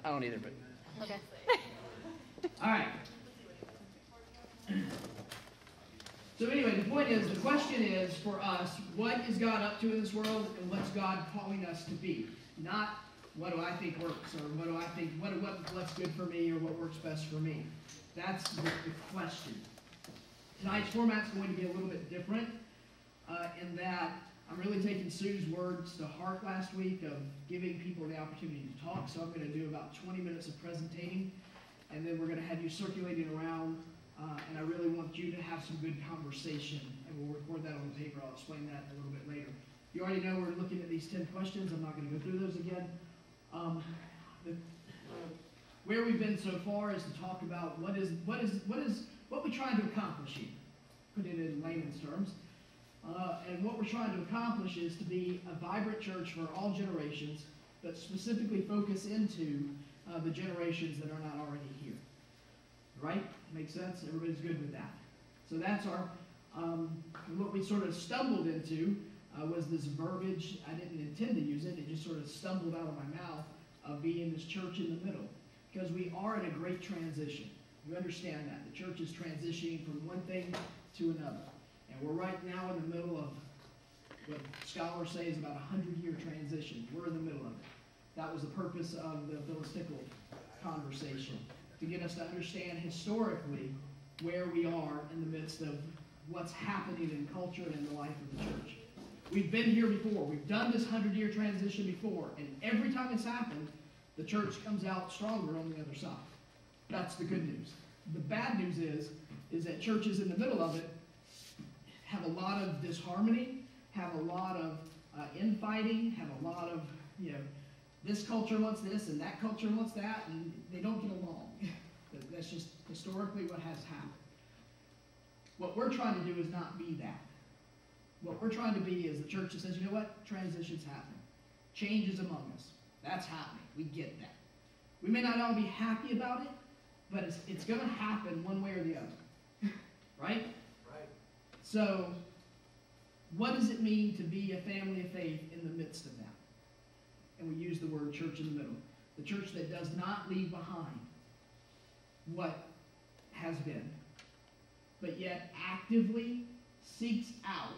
I don't either, but. Okay. All right. So anyway, the point is, the question is for us, what is God up to in this world, and what's God calling us to be? Not what do I think works, or what do I think, what's good for me, or what works best for me. That's the question. Tonight's format's going to be a little bit different in that I'm really taking Sue's words to heart last week of giving people the opportunity to talk. So I'm going to do about 20 minutes of presentating, and then we're going to have you circulating around, and I really want you to have some good conversation, and we'll record that on the paper. I'll explain that a little bit later. You already know we're looking at these 10 questions. I'm not going to go through those again. Where we've been so far is to talk about what we're trying to accomplish here. Put it in layman's terms. And what we're trying to accomplish is to be a vibrant church for all generations, but specifically focus into the generations that are not already here. Right? Makes sense? Everybody's good with that. So that's our, what we sort of stumbled into was this verbiage. I didn't intend to use it. It just sort of stumbled out of my mouth of being this church in the middle. Because we are in a great transition. You understand that. The church is transitioning from one thing to another. And we're right now in the middle of what scholars say is about a 100-year transition. We're in the middle of it. That was the purpose of the philosophical conversation, to get us to understand historically where we are in the midst of what's happening in culture and in the life of the church. We've been here before. We've done this 100-year transition before. And every time it's happened, the church comes out stronger on the other side. That's the good news. The bad news is that churches in the middle of it have a lot of disharmony, have a lot of infighting, have a lot of, this culture wants this and that culture wants that, and they don't get along. That's just historically what has happened. What we're trying to do is not be that. What we're trying to be is the church that says, you know what? Transition's happening. Change is among us. That's happening. We get that. We may not all be happy about it, but it's going to happen one way or the other. Right? Right. So, what does it mean to be a family of faith in the midst of that? And we use the word church in the middle. The church that does not leave behind what has been, but yet actively seeks out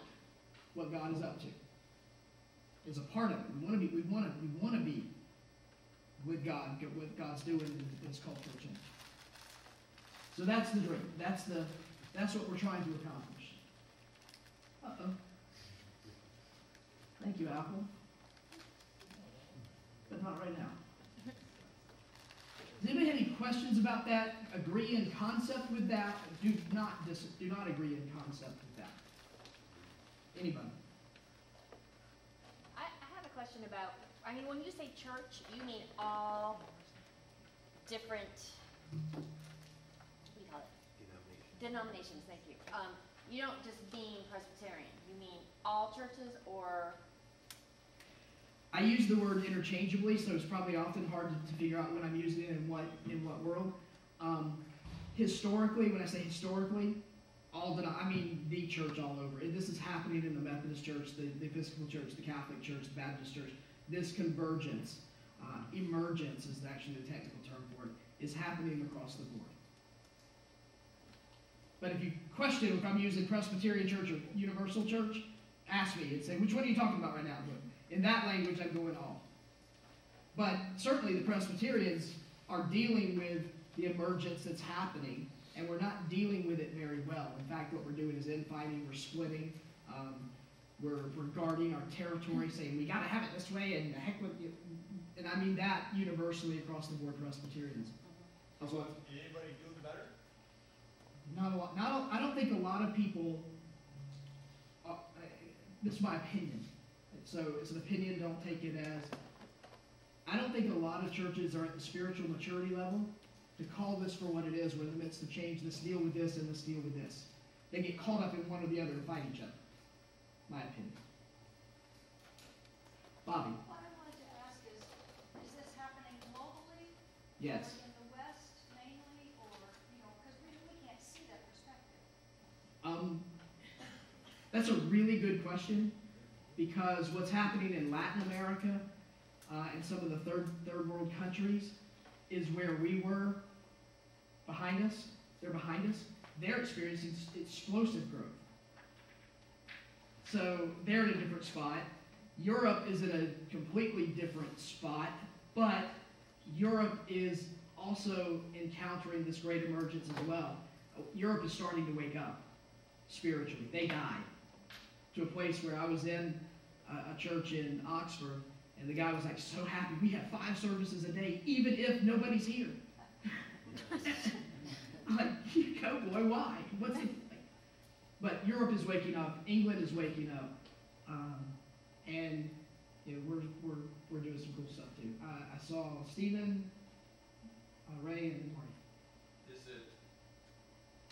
what God is up to. Is a part of it. We want to be with God, what God's doing in this cultural change. So that's the dream. That's what we're trying to accomplish. Uh-oh. Thank you, Apple. But not right now. Does anybody have any questions about that? Agree in concept with that? Do not agree in concept with that. Anybody? I have a question about, when you say church, you mean all different, what do you call it? Denominations, thank you. You don't just mean Presbyterian. You mean all churches, or? I use the word interchangeably, so it's probably often hard to figure out when I'm using it in what world. Historically, when I say historically, I mean the church all over. This is happening in the Methodist Church, the Episcopal Church, the Catholic Church, the Baptist Church. This convergence, emergence is actually the technical term for it, is happening across the board. But if you question if I'm using Presbyterian Church or Universal Church, ask me and say, which one are you talking about right now? In that language, I'm going all. But certainly the Presbyterians are dealing with the emergence that's happening, and we're not dealing with it very well. In fact, what we're doing is infighting, we're splitting, we're guarding our territory, saying we got to have it this way, and the heck with you. And I mean that universally across the board, Presbyterians. Did anybody do it better? Not a lot. I don't think a lot of people. This is my opinion. So it's an opinion. Don't take it as. I don't think a lot of churches are at the spiritual maturity level to call this for what it is. We're in the midst of change. Let's deal with this and let's deal with this. They get caught up in one or the other and fight each other. My opinion. Bobby. What I wanted to ask is this happening globally? Yes. Or in the West mainly, or, because we can't see that perspective. That's a really good question, because what's happening in Latin America and some of the third world countries is where we were behind us. They're behind us. They're experiencing explosive growth. So they're in a different spot. Europe is in a completely different spot, but Europe is also encountering this great emergence as well. Europe is starting to wake up spiritually. They died to a place where I was in a church in Oxford, and the guy was like, so happy, we have 5 services a day, even if nobody's here. I'm like, you go, boy, why? What's it like? But Europe is waking up. England is waking up. And you know, we're doing some cool stuff too. I saw Stephen, Ray, and Marty. Is it,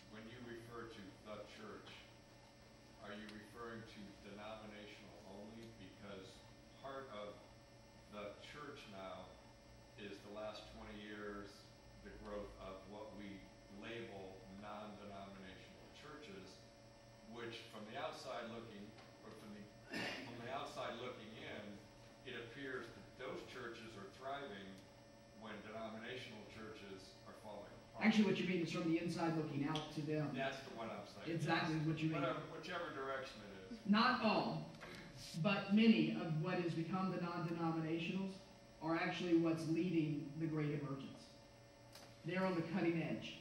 when you refer to the church, are you referring to denominational only? Because part of the church now is the last 20 years, the growth of what we label non-denominational churches, which from the outside looking, or from the outside looking in, it appears that those churches are thriving when denominational churches are falling apart. Actually, what you mean is from the inside looking out to them. That's the one I'm saying. Exactly what you mean. Whichever direction it is. Not all, but many of what has become the non-denominationals are actually what's leading the great emergence. They're on the cutting edge.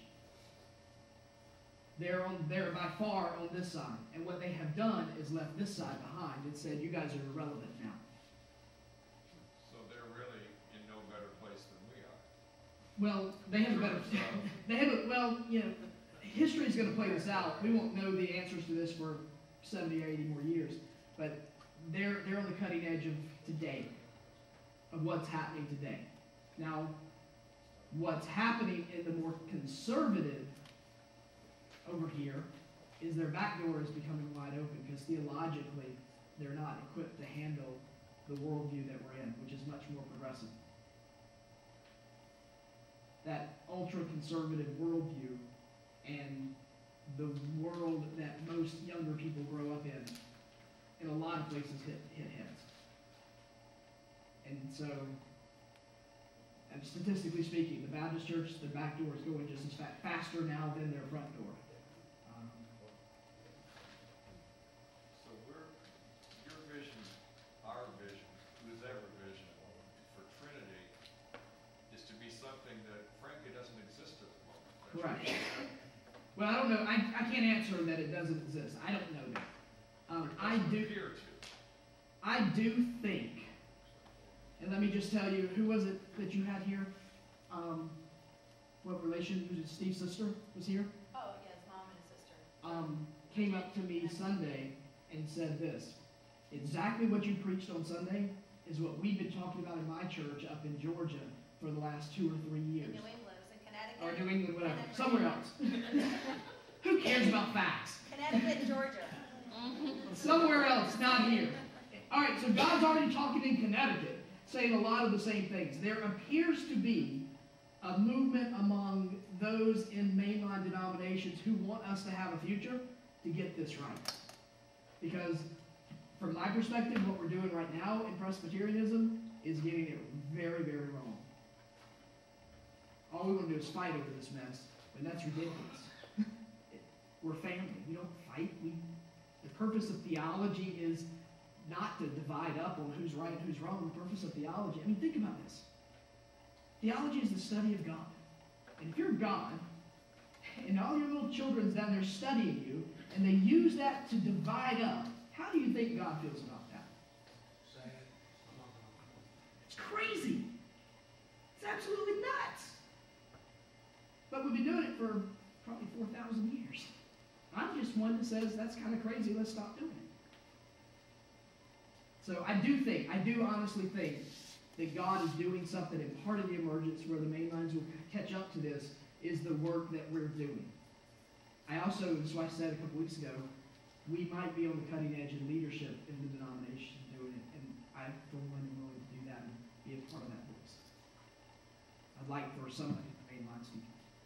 They're by far on this side. And what they have done is left this side behind and said, you guys are irrelevant now. So they're really in no better place than we are. Well, they have a better, well, you know, history is going to play this out. We won't know the answers to this for 70 or 80 more years. But they're on the cutting edge of today, of what's happening today. Now, what's happening in the more conservative over here is their back door is becoming wide open because theologically they're not equipped to handle the worldview that we're in, which is much more progressive. That ultra-conservative worldview and the world that most younger people grow up in a lot of places hit heads. And so, and statistically speaking, the Baptist church, the back door is going just as faster now than their front door. So your vision, our vision, whoever vision for Trinity is to be something that frankly doesn't exist at the moment. Correct. Well, I don't know. I can't answer that it doesn't exist. I don't know that. I do think, and let me just tell you, who was it that you had here? What relation? Was it Steve's sister was here? Oh, yes, mom and sister. Came up to me Sunday and said this: exactly what you preached on Sunday is what we've been talking about in my church up in Georgia for the last 2 or 3 years. In New England, it was in Connecticut. Or New England, whatever. Somewhere else. Who cares about facts? Connecticut and Georgia. Somewhere else, not here. All right, so God's already talking in Connecticut, saying a lot of the same things. There appears to be a movement among those in mainline denominations who want us to have a future to get this right. Because from my perspective, what we're doing right now in Presbyterianism is getting it very, very wrong. All we want to do is fight over this mess, and that's ridiculous. We're family. We don't fight. The purpose of theology is not to divide up on who's right and who's wrong. The purpose of theology, I mean, think about this. Theology is the study of God. And if you're God, and all your little children's down there studying you, and they use that to divide up, how do you think God feels about that? It's crazy. It's absolutely nuts. But we've been doing it for probably 4,000 years. I'm just one that says that's kind of crazy, let's stop doing it. So I do honestly think that God is doing something, and part of the emergence where the main lines will catch up to this is the work that we're doing. I also, that's why I said a couple weeks ago, we might be on the cutting edge in leadership in the denomination doing it, and I, for one, am willing to do that and be a part of that voice. I'd like for somebody in the main lines to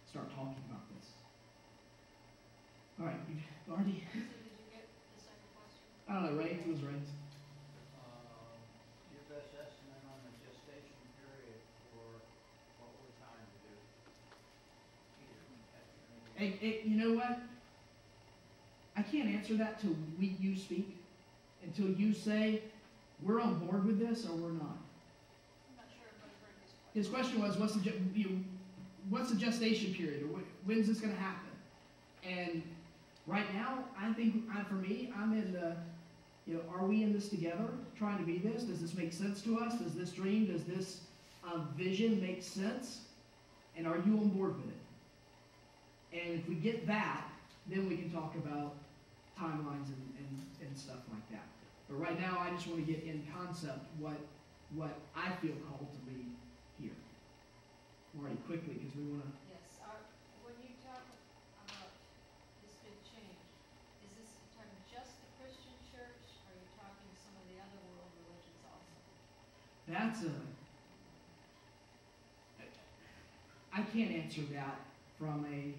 start talking about this. All right, Marty. So did you get the second question? I don't know, Ray, who was Ray's? Your best estimate on the gestation period for what we're trying to You know what? I can't answer that till you speak, until you say, we're on board with this or we're not. I'm not sure everybody heard his question. His question was, what's the gestation period, or when's this going to happen? And right now, I think, for me, I'm in the, are we in this together, trying to be this? Does this make sense to us? Does this dream, does this vision make sense? And are you on board with it? And if we get that, then we can talk about timelines and stuff like that. But right now, I just want to get in concept what I feel called to lead here. Already quickly, because we want to. Yes, when you talk about this big change, is this talking just the Christian church, or are you talking some of the other world religions also? That's I can't answer that from a,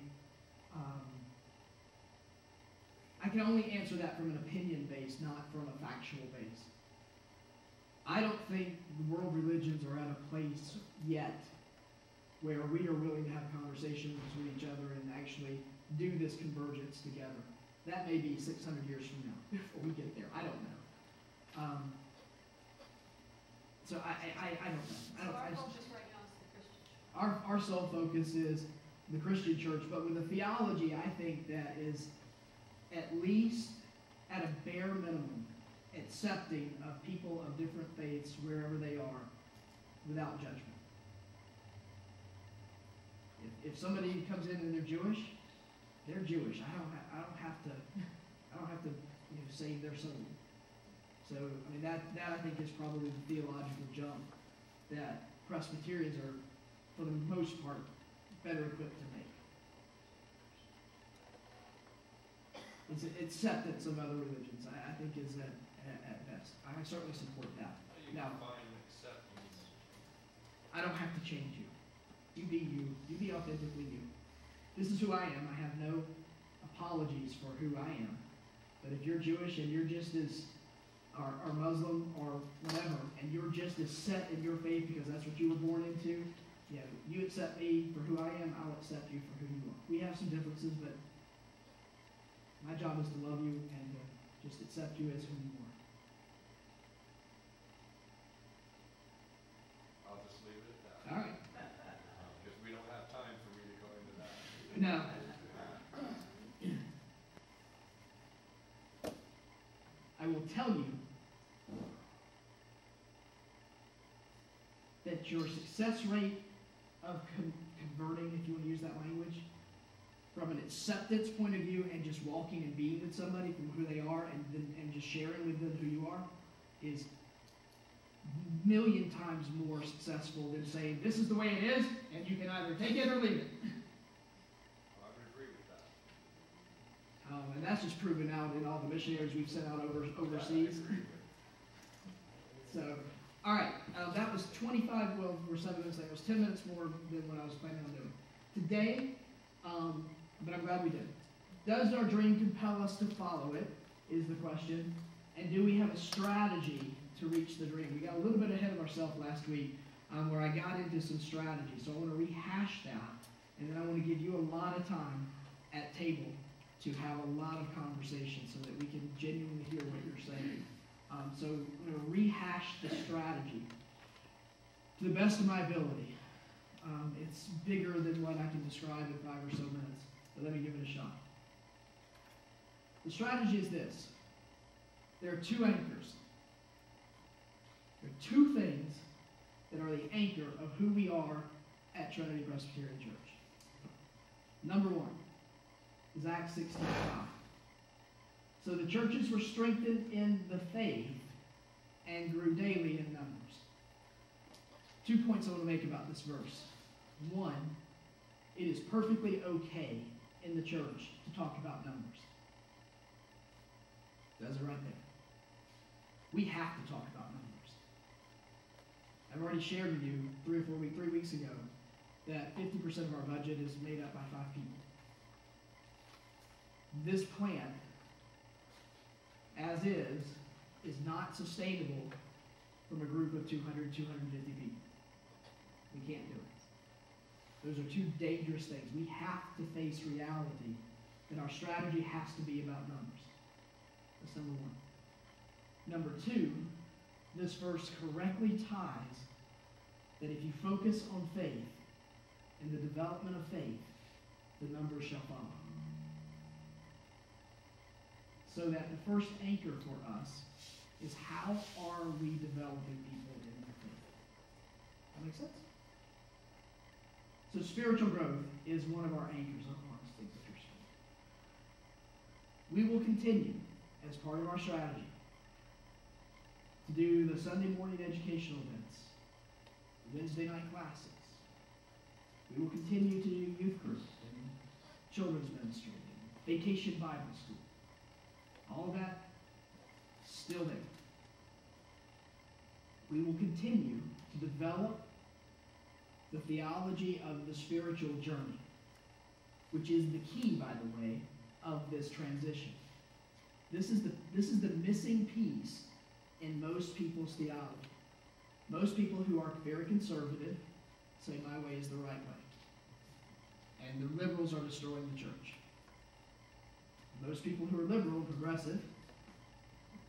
I can only answer that from an opinion base, not from a factual base. I don't think the world religions are at a place yet where we are willing to have conversations with each other and actually do this convergence together. That may be 600 years from now before we get there. I don't know. So I don't know. So our focus right now is the Christian church. Our sole focus is the Christian church, but with a theology, I think that is at least, at a bare minimum, accepting of people of different faiths wherever they are, without judgment. If somebody comes in and they're Jewish, they're Jewish. I don't have to save their soul. So I mean that I think is probably the theological jump that Presbyterians are, for the most part, better equipped to make. It's acceptance of other religions, I think, is at best. I certainly support that. You Now, define acceptance. I don't have to change you. You be you. You be authentically you. This is who I am. I have no apologies for who I am. But if you're Jewish and you're just as, or Muslim or whatever, and you're just as set in your faith because that's what you were born into, you accept me for who I am, I'll accept you for who you are. We have some differences, but my job is to love you and just accept you as who you are. I'll just leave it at that. All right. Because we don't have time for me to go into that. Now, I will tell you that your success rate of converting, if you want to use that language, from an acceptance point of view and just walking and being with somebody from who they are and just sharing with them who you are, is a million times more successful than saying, this is the way it is, and you can either take it or leave it. I would agree with that. And that's just proven out in all the missionaries we've sent out overseas. That I agree with. So, all right, that was 25, well, we're 7 minutes late. It was 10 minutes more than what I was planning on doing. Today, but I'm glad we did. Does our dream compel us to follow it, is the question. And do we have a strategy to reach the dream? We got a little bit ahead of ourselves last week where I got into some strategy. So I want to rehash that, and then I want to give you a lot of time at table to have a lot of conversation so that we can genuinely hear what you're saying. So I'm going to rehash the strategy to the best of my ability. It's bigger than what I can describe in 5 or so minutes, but let me give it a shot. The strategy is this. There are 2 anchors. There are 2 things that are the anchor of who we are at Trinity Presbyterian Church. Number 1 is Acts 16:5. So the churches were strengthened in the faith and grew daily in numbers. 2 points I want to make about this verse. 1, it is perfectly okay in the church to talk about numbers. That's it right there. We have to talk about numbers. I've already shared with you 3 weeks ago, that 50% of our budget is made up by 5 people. This plant, as is not sustainable from a group of 200, 250 people. We can't do it. Those are two dangerous things. We have to face reality that our strategy has to be about numbers. That's number one. Number two, this verse correctly ties that if you focus on faith and the development of faith, the numbers shall follow. So that the first anchor for us is how are we developing people in their faith? That makes sense? So spiritual growth is one of our anchors on Honest Things of Your Spirit. We will continue, as part of our strategy, to do the Sunday morning educational events, Wednesday night classes. We will continue to do youth group and children's ministry and vacation Bible school. All of that, still there. We will continue to develop the theology of the spiritual journey, which is the key, by the way, of this transition. This is the missing piece in most people's theology. Most people who are very conservative say my way is the right way. And the liberals are destroying the church. Most people who are liberal and progressive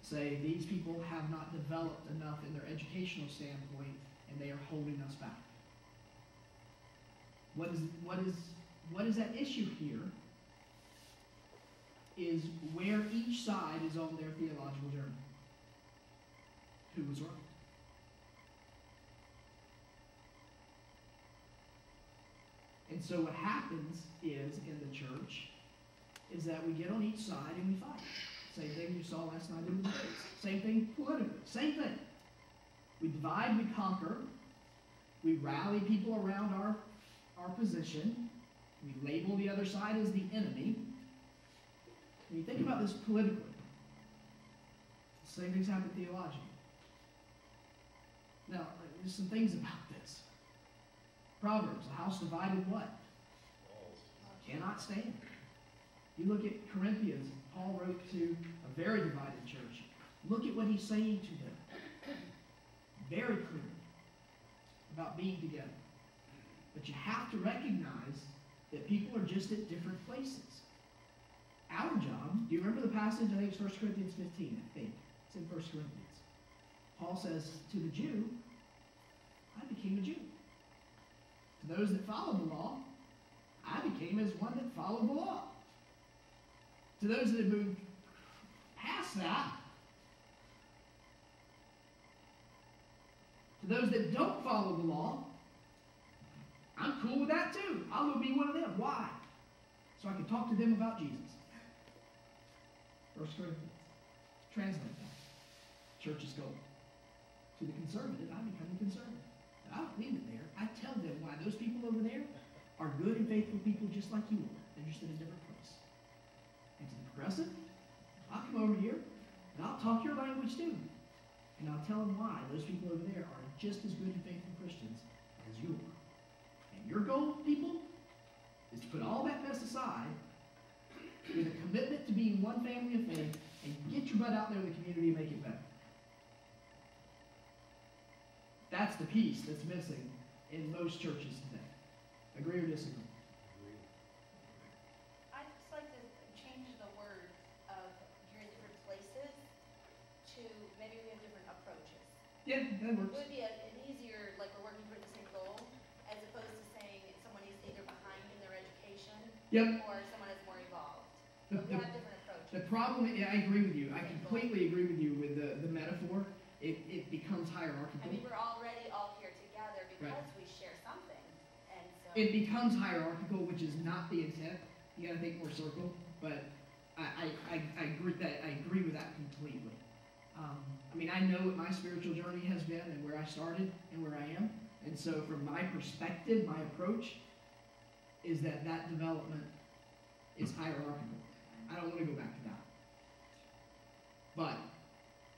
say these people have not developed enough in their educational standpoint and they are holding us back. What is at issue here is where each side is on their theological journey. Who was right? And so what happens is, in the church, is that we get on each side and we fight. Same thing you saw last night in the debates. Same thing politically. Same thing. We divide, we conquer. We rally people around our position. We label the other side as the enemy. When you think about this politically, the same things happen theologically. Now, there's some things about this. Proverbs, a house divided what? Cannot stand. You look at Corinthians, Paul wrote to a very divided church. Look at what he's saying to them. Very clearly about being together. But you have to recognize that people are just at different places. Our job, do you remember the passage? I think it's 1 Corinthians 15, I think. It's in 1 Corinthians. Paul says, to the Jew, I became a Jew. To those that follow the law, I became as one that followed the law. To those that have moved past that, to those that don't follow the law, I'm cool with that too. I'll go be one of them. Why? So I can talk to them about Jesus. 1 Corinthians. Translate that. Church's goal. To the conservative, I become the conservative. But I don't leave it there. I tell them why those people over there are good and faithful people just like you are. They're just in a different place. And to the progressive, I'll come over here and I'll talk your language too. And I'll tell them why those people over there are just as good and faithful Christians as you are. And your goal, people, is to put all that mess aside with a commitment to being one family of faith and get your butt out there in the community and make it better. That's the piece that's missing in most churches today. Agree or disagree? I'd just like to change the word of you're in different places to maybe we have different approaches. Yeah, that It works. would be an easier, like we're working toward the same goal, as opposed to saying someone is either behind in their education Yep. or someone is more involved. The- But we the- have different approaches. The problem, yeah, I agree with you. I completely agree with you with the metaphor. It becomes hierarchical. I mean, we're already all here together because Right. we share something, and so. It becomes hierarchical, which is not the intent. You gotta think more circle, but I agree that I agree with that completely. I mean, I know what my spiritual journey has been and where I started and where I am, and so from my perspective, my approach is that development is hierarchical. I don't want to go back to that, but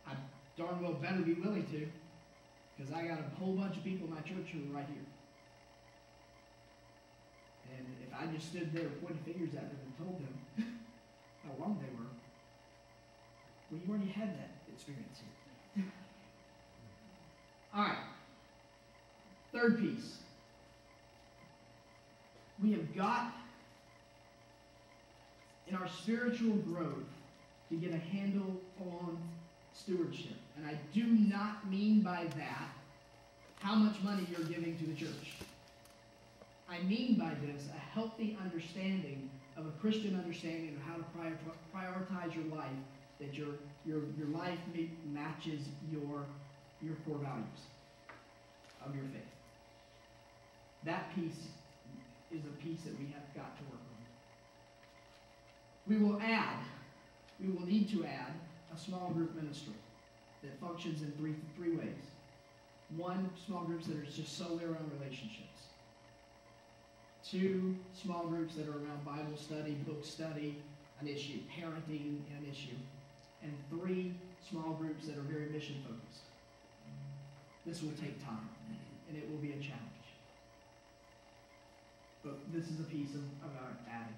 I darn well better be willing to, because I got a whole bunch of people in my church who are right here. And if I just stood there pointing fingers at them and told them how wrong they were, well, you already had that experience here. All right. Third piece. we have got, in our spiritual growth, to get a handle on stewardship. And I do not mean by that how much money you're giving to the church. I mean by this a healthy understanding of a Christian understanding of how to prioritize your life, that your life matches your core values of your faith. That piece is a piece that we have got to work on. We will need to add a small group ministry that functions in three ways. One, small groups that are just solely around relationships. Two, small groups that are around Bible study, book study, an issue, parenting, an issue. And three, small groups that are very mission focused. This will take time, and it will be a challenge. But this is a piece of our adding.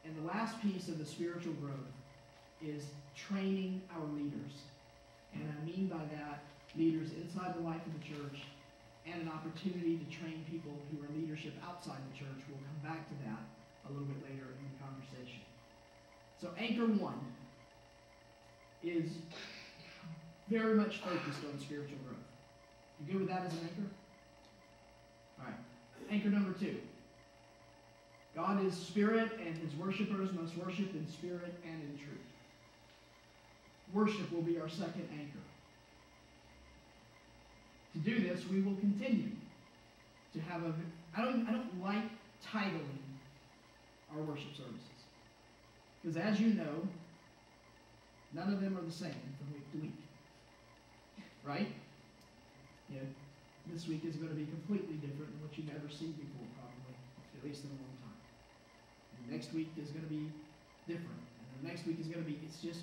And the last piece of the spiritual growth is training our leaders. And I mean by that, leaders inside the life of the church, and an opportunity to train people who are leadership outside the church. We'll come back to that a little bit later in the conversation. So anchor 1 is very much focused on spiritual growth. You good with that as an anchor? All right. Anchor number 2. God is spirit, and his worshipers must worship in spirit and in truth. Worship will be our second anchor. To do this, we will continue to have I don't like titling our worship services. Because as you know, none of them are the same from week to week. Right? You know, this week is going to be completely different than what you've ever seen before, probably, at least in a long time. And next week is going to be different. And the next week is going to be, it's just,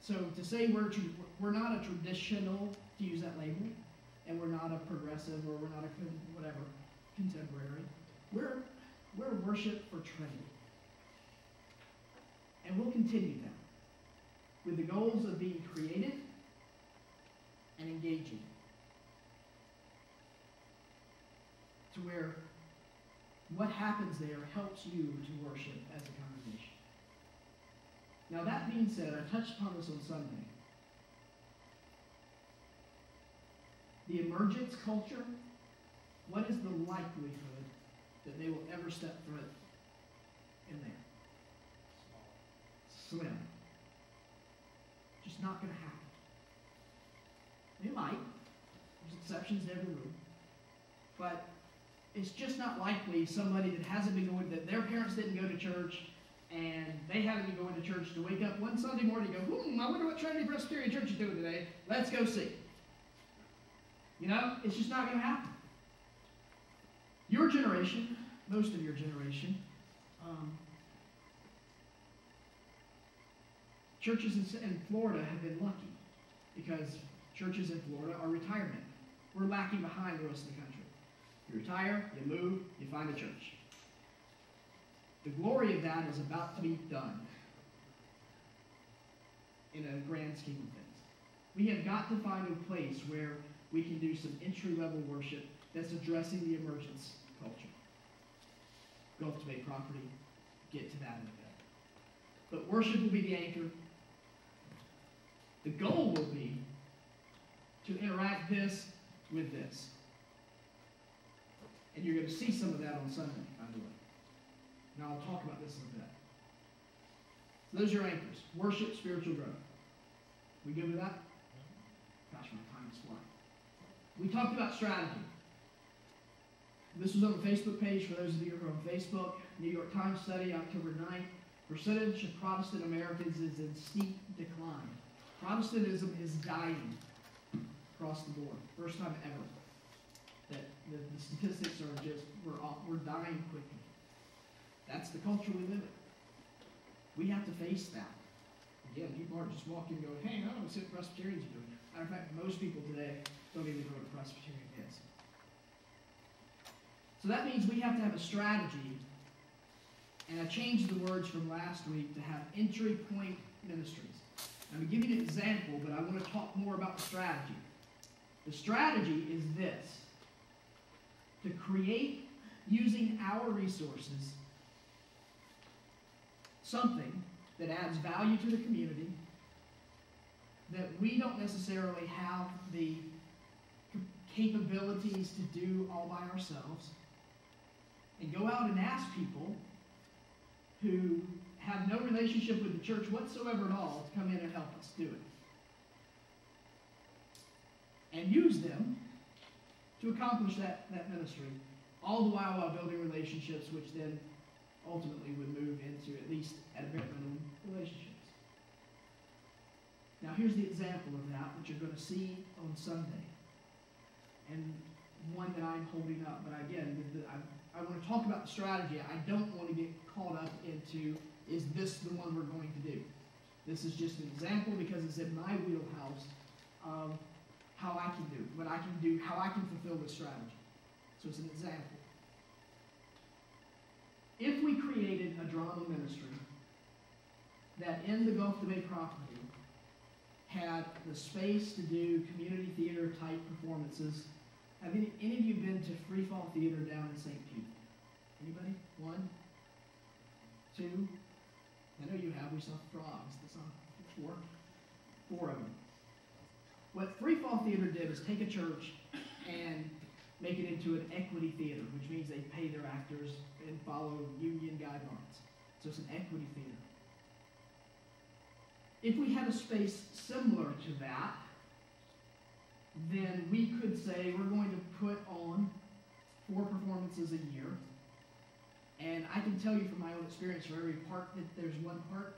so to say we're not a traditional, to use that label, and we're not a progressive, or we're not a whatever, contemporary. We're worship for Trinity. And we'll continue that with the goals of being creative and engaging, to where what happens there helps you to worship as a congregation. Now that being said, I touched upon this on Sunday. The emergence culture, what is the likelihood that they will ever step foot in there? Slim. Just not going to happen. They might. There's exceptions to every rule. But it's just not likely somebody that hasn't been going, that their parents didn't go to church, and they haven't been going to church, to wake up one Sunday morning and go, I wonder what Trinity Presbyterian Church is doing today. Let's go see. You know, it's just not going to happen. Your generation, most of your generation, churches in Florida have been lucky because churches in Florida are retirement. We're lacking behind the rest of the country. You retire, you move, you find a church. The glory of that is about to be done in a grand scheme of things. We have got to find a place where we can do some entry-level worship that's addressing the emergence culture. Gulf to Bay property, get to that in a bit. But worship will be the anchor. The goal will be to interact this with this. And you're going to see some of that on Sunday, by the way. Now I'll talk about this in a bit. So those are your anchors. Worship, spiritual growth. We good with that? Gosh, my time is flying. We talked about strategy. This was on the Facebook page for those of you who are on Facebook. New York Times study, October 9th. Percentage of Protestant Americans is in steep decline. Protestantism is dying across the board. First time ever. That the statistics are just, we're dying quickly. That's the culture we live in. We have to face that. Again, people aren't just walking and going, hey, I don't see what Presbyterians are doing. Matter of fact, most people today don't even know what a Presbyterian is. So that means we have to have a strategy, and I changed the words from last week to have entry point ministries. I'm going to give you an example, but I want to talk more about the strategy. The strategy is this: to create using our resources, something that adds value to the community, that we don't necessarily have the capabilities to do all by ourselves, and go out and ask people who have no relationship with the church whatsoever at all to come in and help us do it. And use them to accomplish that ministry, all the while building relationships, which then ultimately would move into, at least at a bare minimum, relationships. Now here's the example of that, which you're going to see on Sunday. And one that I'm holding up, but again, I want to talk about the strategy. I don't want to get caught up into, is this the one we're going to do? This is just an example because it's in my wheelhouse of how I can do, what I can do, how I can fulfill this strategy. So it's an example. If we created a drama ministry that in the Gulf Bay property had the space to do community theater type performances. Have any of you been to Free Fall Theater down in St. Pete? Anybody? 1? 2? I know you have. We saw frogs. That's on 4. 4 of them. What Free Fall Theater did is take a church and make it into an equity theater, which means they pay their actors and follow union guidelines. So it's an equity theater. If we had a space similar to that, then we could say we're going to put on 4 performances a year. And I can tell you from my own experience, for every part that there's one part,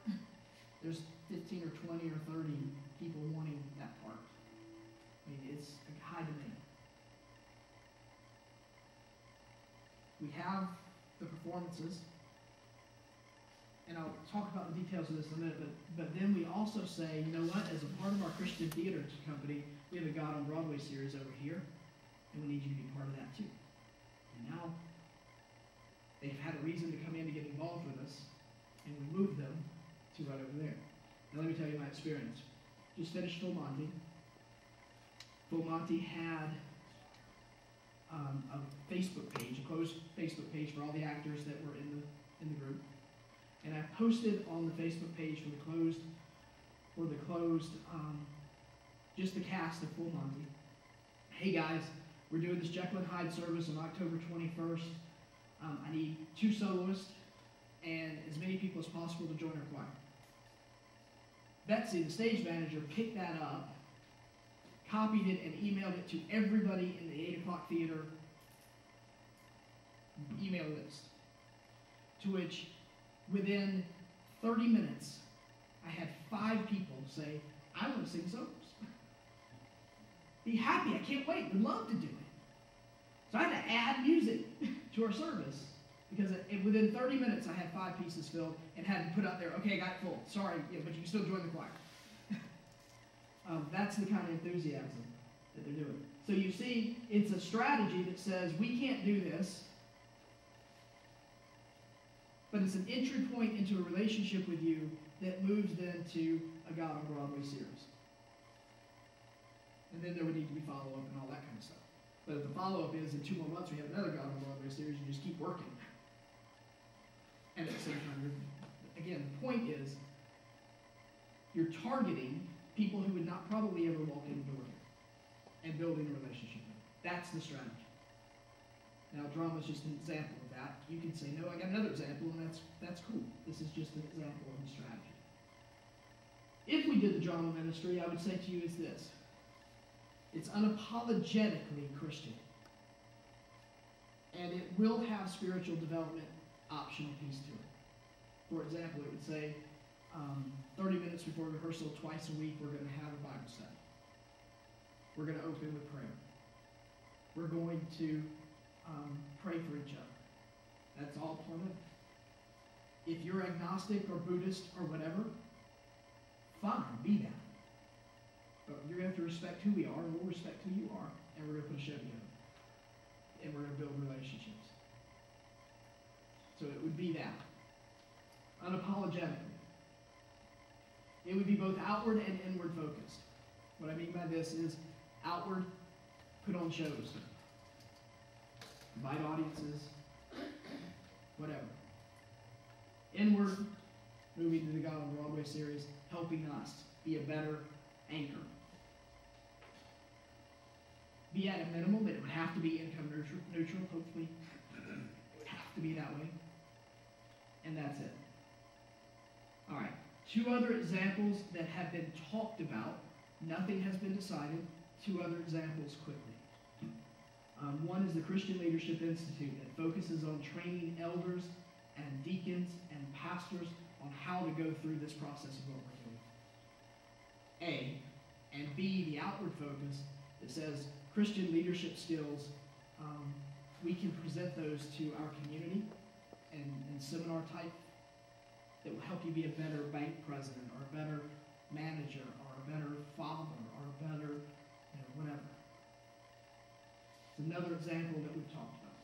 there's 15 or 20 or 30 people wanting that part. I mean, it's a high demand. We have the performances, and I'll talk about the details of this in a minute, but then we also say, you know what, as a part of our Christian theater company, we have a God on Broadway series over here, and we need you to be part of that too. And now, they've had a reason to come in to get involved with us, and we moved them to right over there. Now let me tell you my experience. Just finished Full Monty. Full Monty had a Facebook page, a closed Facebook page for all the actors that were in the group. And I posted on the Facebook page for the closed, just the cast of Full Monty. Hey guys, we're doing this Jekyll and Hyde service on October 21st. I need 2 soloists and as many people as possible to join our choir. Betsy, the stage manager, picked that up, copied it, and emailed it to everybody in the 8 o'clock theater email list. To which, within 30 minutes, I had 5 people say, I want to sing solos. Be happy, I can't wait, would love to do it. So I had to add music to our service because within 30 minutes I had 5 pieces filled and had to put out there, okay, I got it full. Sorry, yeah, but you can still join the choir. That's the kind of enthusiasm that they're doing. So you see, it's a strategy that says we can't do this, but it's an entry point into a relationship with you that moves then to a God on Broadway series. And then there would need to be follow-up and all that kind of stuff. But if the follow-up is in 2 more months we have another God on Broadway series, you just keep working. And at the same time, again, the point is, you're targeting people who would not probably ever walk in the door here and building a relationship with them. That's the strategy. Now, drama is just an example of that. You can say, no, I got another example, and that's cool. This is just an example of the strategy. If we did the drama ministry, I would say to you is this. It's unapologetically Christian. And it will have spiritual development optional piece to it. For example, it would say 30 minutes before rehearsal twice a week, we're going to have a Bible study. We're going to open with prayer. We're going to pray for each other. That's all part of it. If you're agnostic or Buddhist or whatever, fine, be that. But you're going to have to respect who we are, and we'll respect who you are, and we're going to put a show together. And we're going to build relationships. So it would be that. Unapologetically. It would be both outward and inward focused. What I mean by this is outward, put on shows. Invite audiences, Inward, moving to the God on Broadway series, helping us be a better anchor. Be at a minimum, it would have to be income neutral, hopefully. It would have to be that way. And that's it. All right. 2 other examples that have been talked about. Nothing has been decided. 2 other examples quickly. One is the Christian Leadership Institute that focuses on training elders and deacons and pastors on how to go through this process of what we're doing. A. And B, the outward focus that says Christian leadership skills, we can present those to our community in seminar type that will help you be a better bank president or a better manager or a better father or a better, whatever. It's another example that we've talked about.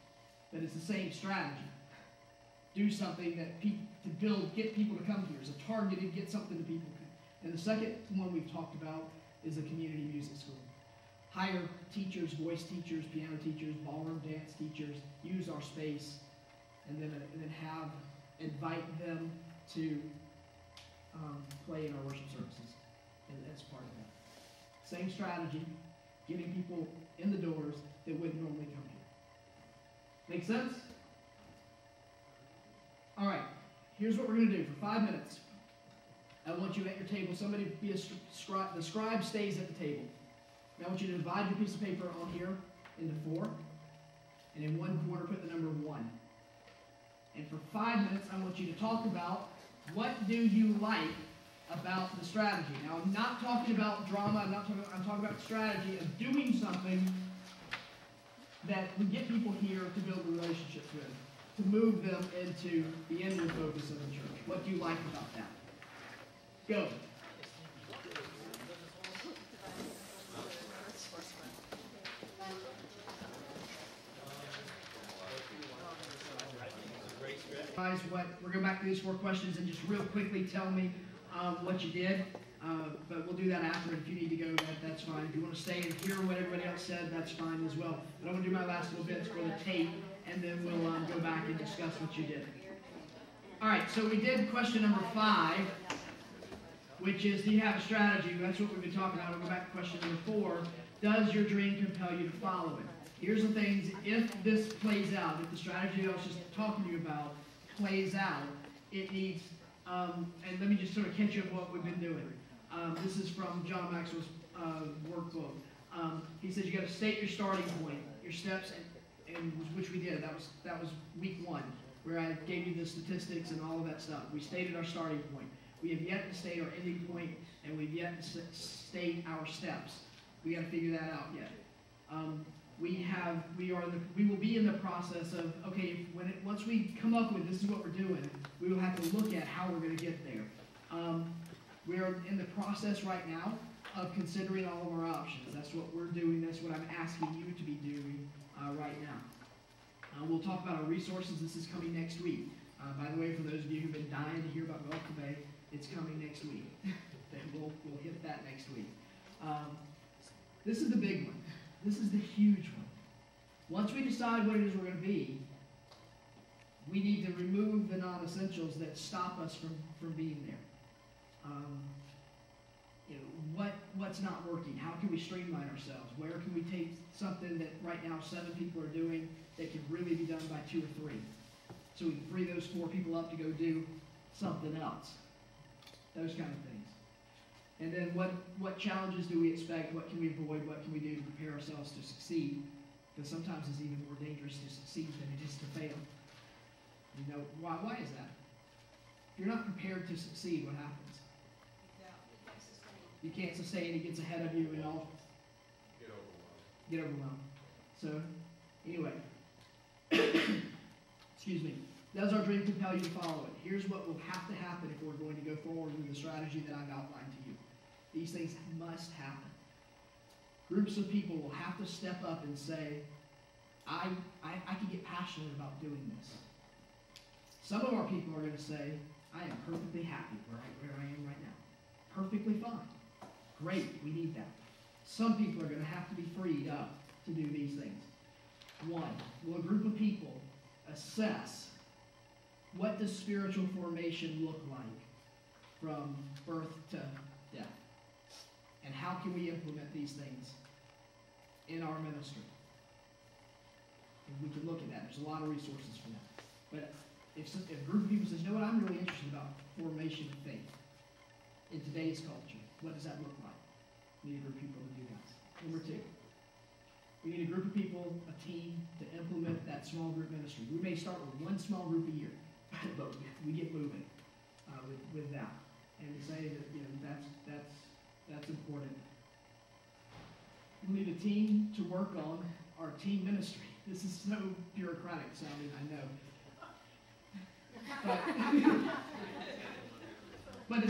But it's the same strategy. Do something that get people to come here. It's a targeted, get something to people. And the second one we've talked about is a community music school. Hire teachers, voice teachers, piano teachers, ballroom dance teachers, use our space, and then invite them to play in our worship services as part of that. Same strategy, getting people in the doors that wouldn't normally come here. Make sense? All right, here's what we're going to do for 5 minutes. I want you at your table, somebody be a scribe. The scribe stays at the table. Now I want you to divide your piece of paper on here into 4, and in one corner put the number 1. And for 5 minutes, I want you to talk about what do you like about the strategy. Now I'm not talking about drama. I'm talking about the strategy of doing something that we get people here to build relationships with, to move them into the inward focus of the church. What do you like about that? Go. Guys, we're going back to these 4 questions and just real quickly tell me what you did. But we'll do that after. If you need to go, that's fine. If you want to stay and hear what everybody else said, that's fine as well. But I'm going to do my last little bits for the tape, and then we'll go back and discuss what you did. All right, so we did question number 5, which is, do you have a strategy? That's what we've been talking about. We'll go back to question number 4. Does your dream compel you to follow it? Here's the things, if this plays out, if the strategy that I was just talking to you about plays out, it needs, and let me just sort of catch you up what we've been doing. This is from John Maxwell's workbook. He says you got to state your starting point, your steps, and which we did. That was week 1, where I gave you the statistics and all of that stuff. We stated our starting point. We have yet to state our ending point, and we've yet to state our steps. We got to figure that out yet. We will be in the process of, okay, once we come up with this is what we're doing, we will have to look at how we're going to get there. We're in the process right now of considering all of our options. That's what we're doing. That's what I'm asking you to be doing right now. We'll talk about our resources. This is coming next week. By the way, for those of you who've been dying to hear about Welcome Bay, it's coming next week. We'll hit that next week. This is the big one. This is the huge one. Once we decide what it is we're going to be, we need to remove the non-essentials that stop us from being there. What's not working? How can we streamline ourselves? Where can we take something that right now 7 people are doing that can really be done by 2 or 3? So we can free those 4 people up to go do something else. Those kind of things. And then what challenges do we expect? What can we avoid? What can we do to prepare ourselves to succeed? Because sometimes it's even more dangerous to succeed than it is to fail. Why is that? If you're not prepared to succeed, what happens? You can't sustain. It gets ahead of you and all. Get overwhelmed. So, anyway. Excuse me. Does our dream compel you to follow it? Here's what will have to happen if we're going to go forward with the strategy that I've outlined to you. These things must happen. Groups of people will have to step up and say, I can get passionate about doing this. Some of our people are going to say, I am perfectly happy where I am right now. Perfectly fine. Great, we need that. Some people are going to have to be freed up to do these things. 1, will a group of people assess what does spiritual formation look like from birth to death? And how can we implement these things in our ministry? And we can look at that. There's a lot of resources for that. But if a group of people says, you know what, I'm really interested about formation of faith in today's culture, what does that look like? We need a group of people to do that. Number two, we need a group of people, a team, to implement that small group ministry. We may start with one small group a year, but we get moving with that. And to say that, you know, that's important. We need a team to work on our team ministry. This is so bureaucratic sounding, I know. But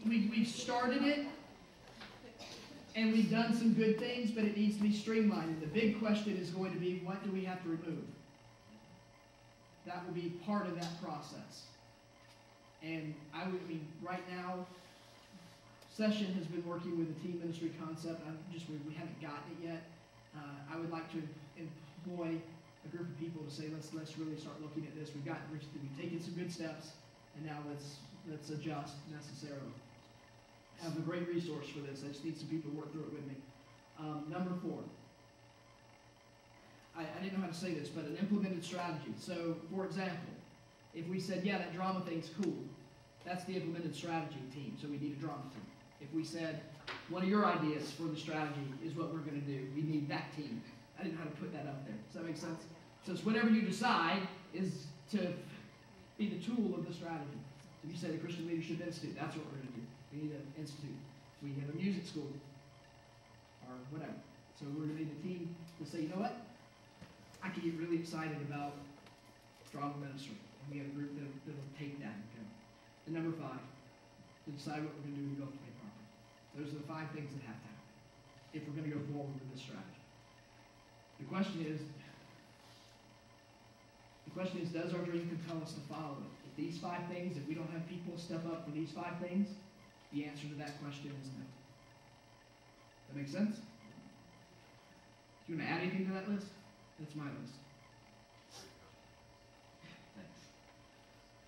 we've started it, and we've done some good things, but it needs to be streamlined. And the big question is going to be, what do we have to remove? That will be part of that process. And I mean, right now, Session has been working with the team ministry concept. We haven't gotten it yet. I would like to employ a group of people to say, let's really start looking at this. We've taken some good steps, and now let's adjust necessarily. I have a great resource for this. I just need some people to work through it with me. Number 4. I didn't know how to say this, but an implemented strategy. So, for example, if we said, yeah, that drama thing's cool, that's the implemented strategy team, so we need a drama team. If we said, one of your ideas for the strategy is what we're going to do, we need that team. I didn't know how to put that up there. Does that make sense? So it's whatever you decide is to be the tool of the strategy. If you say the Christian Leadership Institute, that's what we're going to do. We need an institute. We have a music school, or whatever. So we're going to need a team to say, you know what? I can get really excited about drama ministry. And we have a group that'll take that and go. And number 5, to decide what we're going to do with the Gulf Bay property. Those are the 5 things that have to happen if we're going to go forward with this strategy. The question is, does our dream compel us to follow it? If these 5 things, if we don't have people step up for these 5 things, the answer to that question is no. That make sense? Do you want to add anything to that list? That's my list. Thanks.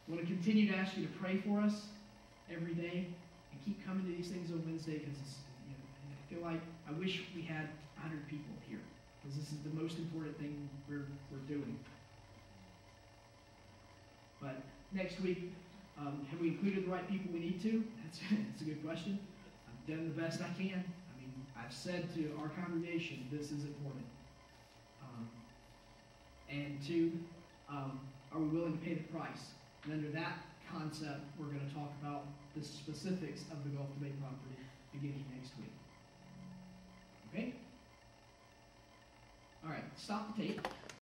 I want to continue to ask you to pray for us every day and keep coming to these things on Wednesday, because I feel like I wish we had 100 people here, because this is the most important thing we're doing. But next week, have we included the right people we need to? That's a good question. I've done the best I can. I mean, I've said to our congregation, this is important. And 2, are we willing to pay the price? And under that concept, we're going to talk about the specifics of the Gulf Bay property beginning next week. Okay? All right, stop the tape.